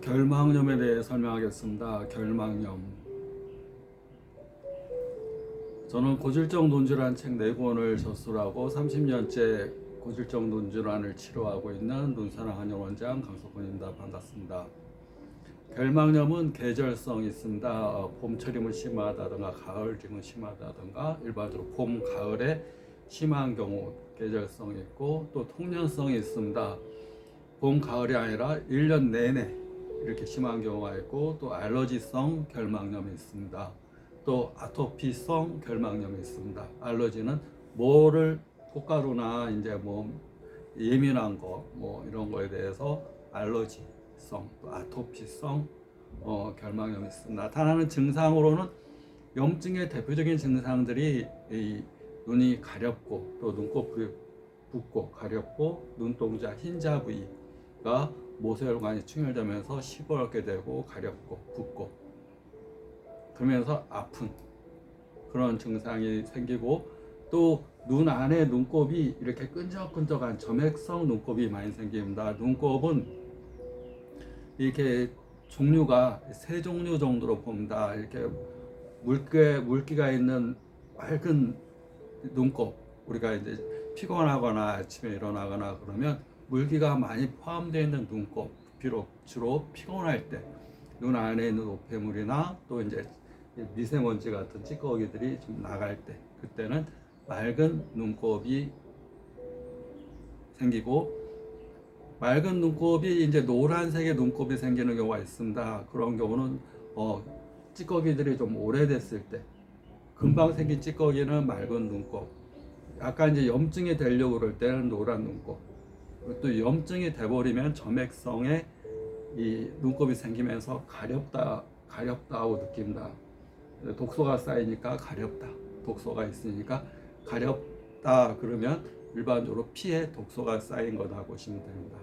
결막염에 대해 설명하겠습니다. 결막염. 저는 고질적 눈질환 책 4권을 저술하고 30년째 고질적 눈질환을 치료하고 있는 눈사랑 한의원장 강석훈입니다. 반갑습니다. 결막염은 계절성이 있습니다. 봄철이면 심하다든가 가을이면 심하다든가 일반적으로 봄, 가을에 심한 경우 계절성이 있고 또 통년성이 있습니다. 봄, 가을이 아니라 1년 내내 이렇게 심한 경우가 있고 또 알러지성 결막염이 있습니다. 또 아토피성 결막염이 있습니다. 알러지는 뭐를 꽃가루나 이제 뭐 예민한 거 뭐 이런 거에 대해서 알러지성 또 아토피성 결막염이 있습니다. 나타나는 증상으로는 염증의 대표적인 증상들이 이 눈이 가렵고 또 눈꺼풀이 붓고 가렵고 눈동자 흰자 부위가 모세혈관이 충혈되면서 시뻘겋게 되고 가렵고 붓고 그러면서 아픈 그런 증상이 생기고 또 눈 안에 눈곱이 이렇게 끈적끈적한 점액성 눈곱이 많이 생깁니다. 눈곱은 이렇게 종류가 3종류 정도로 봅니다. 이렇게 물기가 있는 맑은 눈곱, 우리가 이제 피곤하거나 아침에 일어나거나 그러면 물기가 많이 포함되어 있는 눈곱, 비록 주로 피곤할 때 눈 안에 있는 노폐물이나 또 이제 미세먼지 같은 찌꺼기들이 좀 나갈 때 그때는 맑은 눈곱이 생기고 맑은 눈곱이 이제 노란색의 눈곱이 생기는 경우가 있습니다. 그런 경우는 찌꺼기들이 좀 오래됐을 때 금방 생긴 찌꺼기는 맑은 눈곱, 약간 이제 염증이 되려고 그럴 때는 노란 눈곱, 또 염증이 돼버리면 점액성의 이 눈곱이 생기면서 가렵다고 느낀다. 독소가 쌓이니까 가렵다. 독소가 있으니까 가렵다 그러면 일반적으로 피에 독소가 쌓인 거다 보시면 됩니다.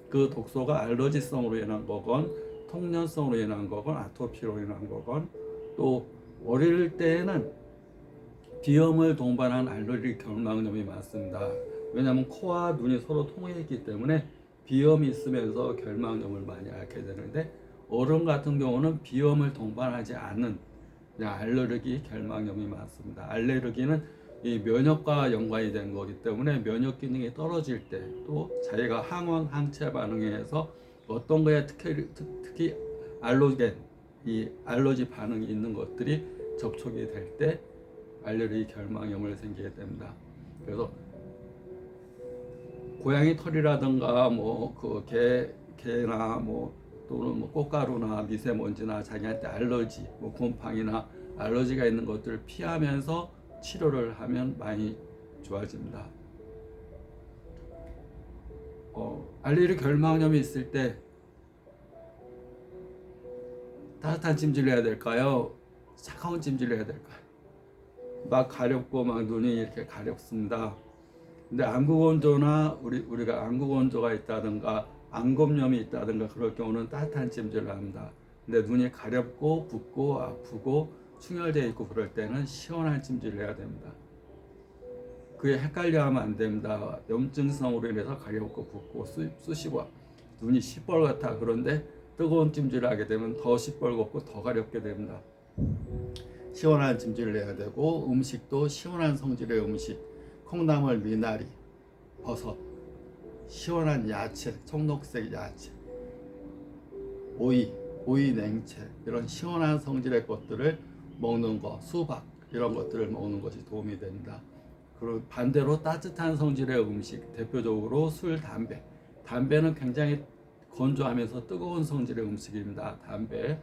그 독소가 알러지성으로 인한 거건 통년성으로 인한 거건 아토피로 인한 거건 또 어릴 때에는 비염을 동반한 알레르기 결막염이 많습니다. 왜냐하면 코와 눈이 서로 통해 있기 때문에 비염이 있으면서 결막염을 많이 앓게 되는데 어른 같은 경우는 비염을 동반하지 않는 그냥 알레르기 결막염이 많습니다. 알레르기는 이 면역과 연관이 된 거기 때문에 면역 기능이 떨어질 때 또 자기가 항원 항체 반응에 의해서 어떤 거에 특히 알러겐 이 알러지 반응이 있는 것들이 접촉이 될 때 알레르기 결막염을 생기게 됩니다. 그래서 고양이 털이라든가 뭐 그 개나 뭐 또는 뭐 꽃가루나 미세먼지나 자기한테 알러지, 뭐 곰팡이나 알러지가 있는 것들을 피하면서 치료를 하면 많이 좋아집니다. 알레르기 결막염이 있을 때 따뜻한 찜질을 해야 될까요? 차가운 찜질을 해야 될까요? 막 가렵고 막 눈이 이렇게 가렵습니다. 근데 안구건조나 우리가 안구건조가 있다든가 안검염이 있다든가 그럴 경우는 따뜻한 찜질을 합니다. 근데 눈이 가렵고 붓고 아프고 충혈되어 있고 그럴 때는 시원한 찜질을 해야 됩니다. 그게 헷갈려 하면 안 됩니다. 염증성으로 인해서 가렵고 붓고 쑤시고 눈이 시뻘겋다 그런데 뜨거운 찜질을 하게 되면 더 시뻘겋고 더 가렵게 됩니다. 시원한 찜질을 해야 되고 음식도 시원한 성질의 음식, 콩나물, 미나리, 버섯, 시원한 야채, 청록색 야채, 오이 냉채 이런 시원한 성질의 것들을 먹는 거, 수박 이런 것들을 먹는 것이 도움이 됩니다. 그리고 반대로 따뜻한 성질의 음식, 대표적으로 술, 담배는 굉장히 건조하면서 뜨거운 성질의 음식입니다. 담배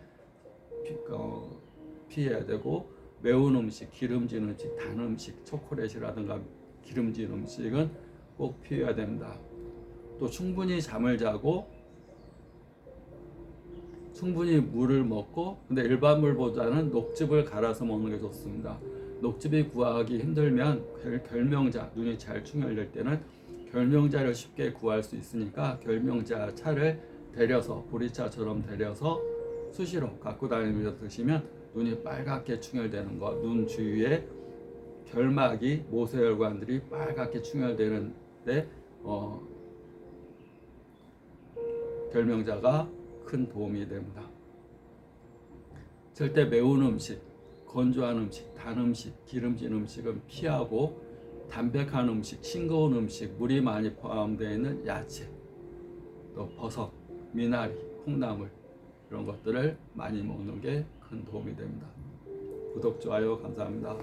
피해야 되고 매운 음식, 기름진 음식, 단 음식, 초콜릿이라든가 기름진 음식은 꼭 피해야 됩니다. 또 충분히 잠을 자고 충분히 물을 먹고 근데 일반 물보다는 녹즙을 갈아서 먹는 게 좋습니다. 녹즙이 구하기 힘들면 결명자, 눈이 잘 충혈될 때는 결명자를 쉽게 구할 수 있으니까 결명자 차를 데려서 보리차처럼 데려서 수시로 갖고 다니면서 드시면 눈이 빨갛게 충혈되는 것, 눈 주위에 결막이 모세혈관들이 빨갛게 충혈되는데 결명자가 큰 도움이 됩니다. 절대 매운 음식, 건조한 음식, 단 음식, 기름진 음식은 피하고 담백한 음식, 싱거운 음식, 물이 많이 포함되어 있는 야채, 또 버섯, 미나리, 콩나물 이런 것들을 많이 먹는 게 큰 도움이 됩니다. 구독, 좋아요 감사합니다.